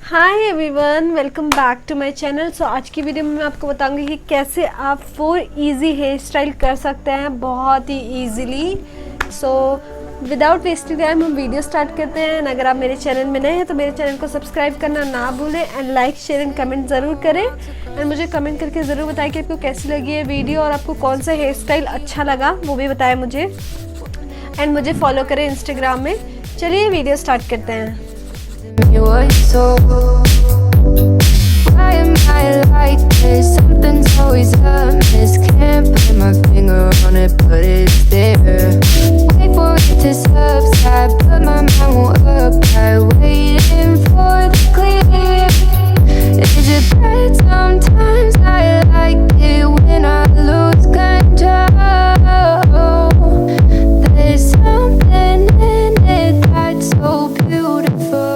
Hi everyone, welcome back to my channel. So आज की video में मैं आपको बताऊंगी कि कैसे आप 4 इजी हेयर स्टाइल कर सकते हैं बहुत ही easily. So without wasting time हम वीडियो स्टार्ट करते हैं। अगर आप मेरे चैनल में नए हैं तो मेरे चैनल को सब्सक्राइब करना ना भूलें and like share and comment ज़रूर करें। एंड मुझे कमेंट करके ज़रूर बताएं कि आपको कैसी लगी है वीडियो और आपको कौन सा हेयर स्टाइल अच्छा लगा, वो भी बताएं मुझे। एंड मुझे फॉलो करें इंस्टाग्राम में। चलिए वीडियो स्टार्ट करते हैं। Why am I like this? Something's always amiss. Can't put my finger on it, but it's there. Wait for it to subside, but my mind won't apply. Waiting for the clear. Is it bad? Sometimes I like it when I lose control. There's something in it that's so beautiful.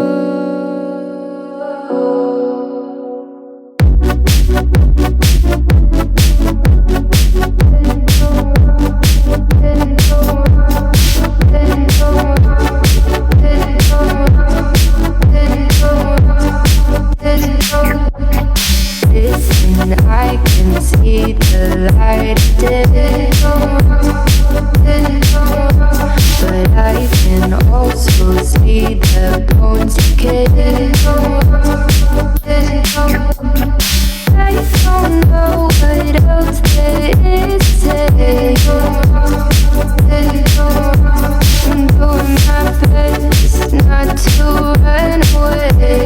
Listen, I can see the light, but I can also see the bones decay. I don't know what else there is to say. I'm doing my best not to run away.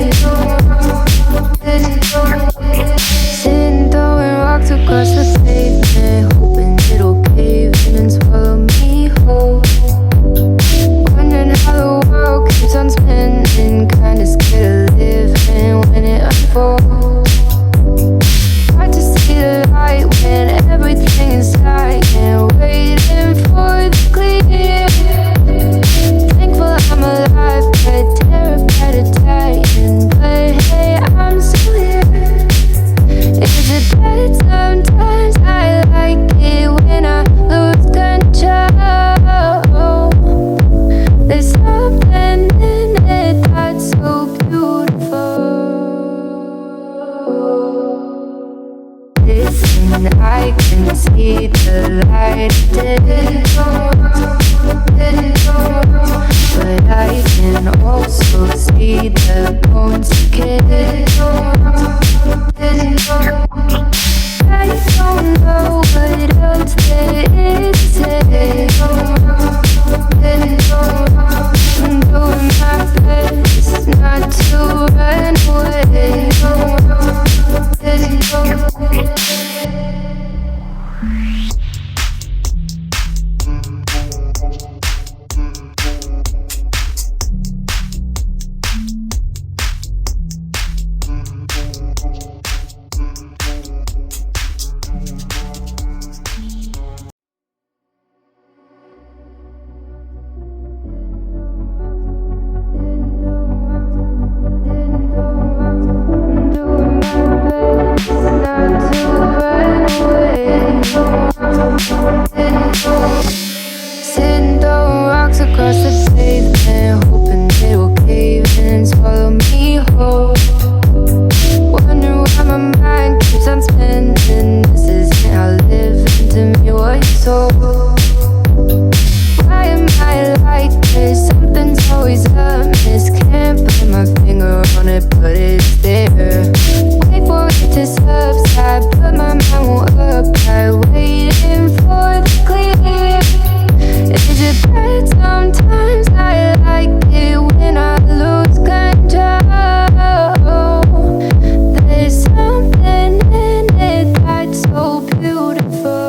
Sitting throwing rocks across the pavement, hoping it'll cave in and swallow me whole. Wondering how the world keeps on spinning, kinda scared of living when it unfolds. Hard to see the light when everything is silent, waiting for the clear. Thankful I'm alive, but terrified of dying. But hey, I'm still here. Is it bad? Sometimes I like it when I lose control. There's something in it that's so beautiful. Listen, I can see the light, but I can also see the bones decay. I don't know what else there is to say. I'm doing my best not to run away. Sitting throwing rocks across the pavement, hoping it will cave in and swallow me whole. Wondering why my mind keeps on spinning. This isn't how living to me was told. Why am I like this? Something's always amiss. Can't put my finger on it, but it's there. Wait for it to subside, but my mind won't apply. Waiting for the clear. Is it bad? Sometimes I like it when I lose control. There's something in it that's so beautiful.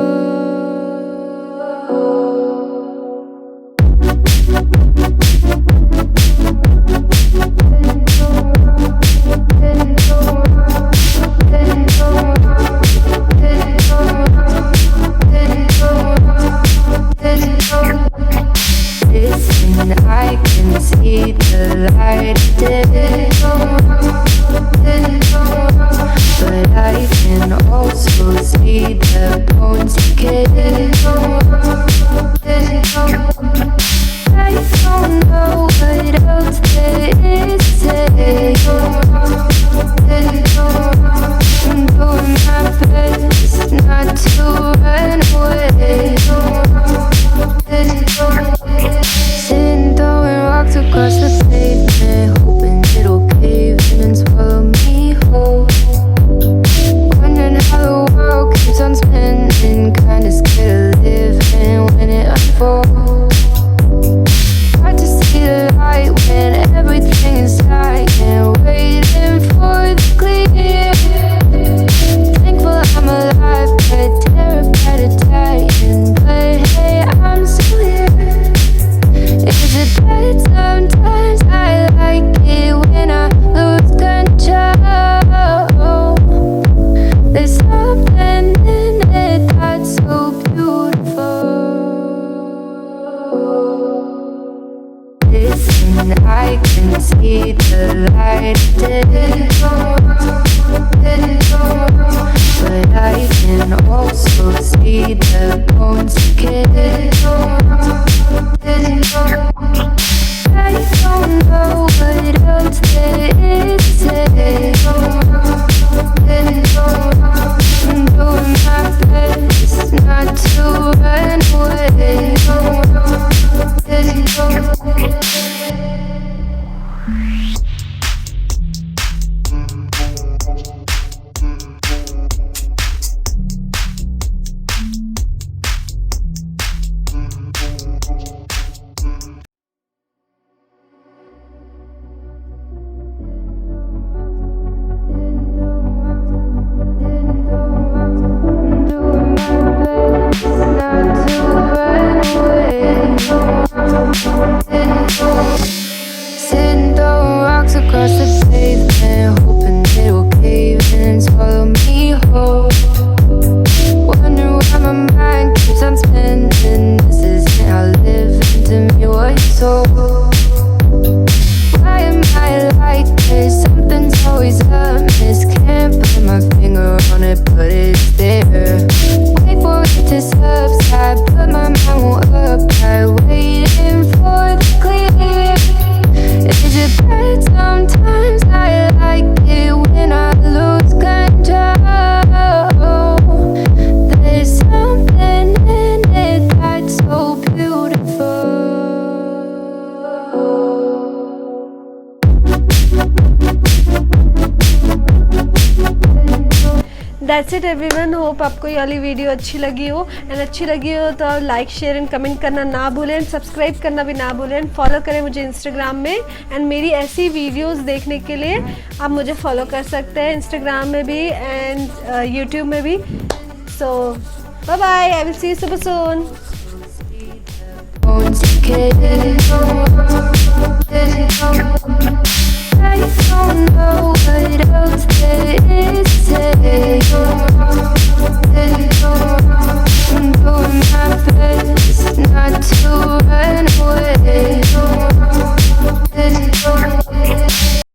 That's it everyone, hope आपको ये वाली video अच्छी लगी हो, and अच्छी लगी हो तो लाइक शेयर एंड कमेंट करना ना भूलें, एंड सब्सक्राइब करना भी ना भूलें, एंड फॉलो करें मुझे इंस्टाग्राम में, एंड मेरी ऐसी वीडियोस देखने के लिए आप मुझे फॉलो कर सकते हैं इंस्टाग्राम में भी एंड यूट्यूब में भी. So bye bye, I will see you super soon. I don't know what else there is to say.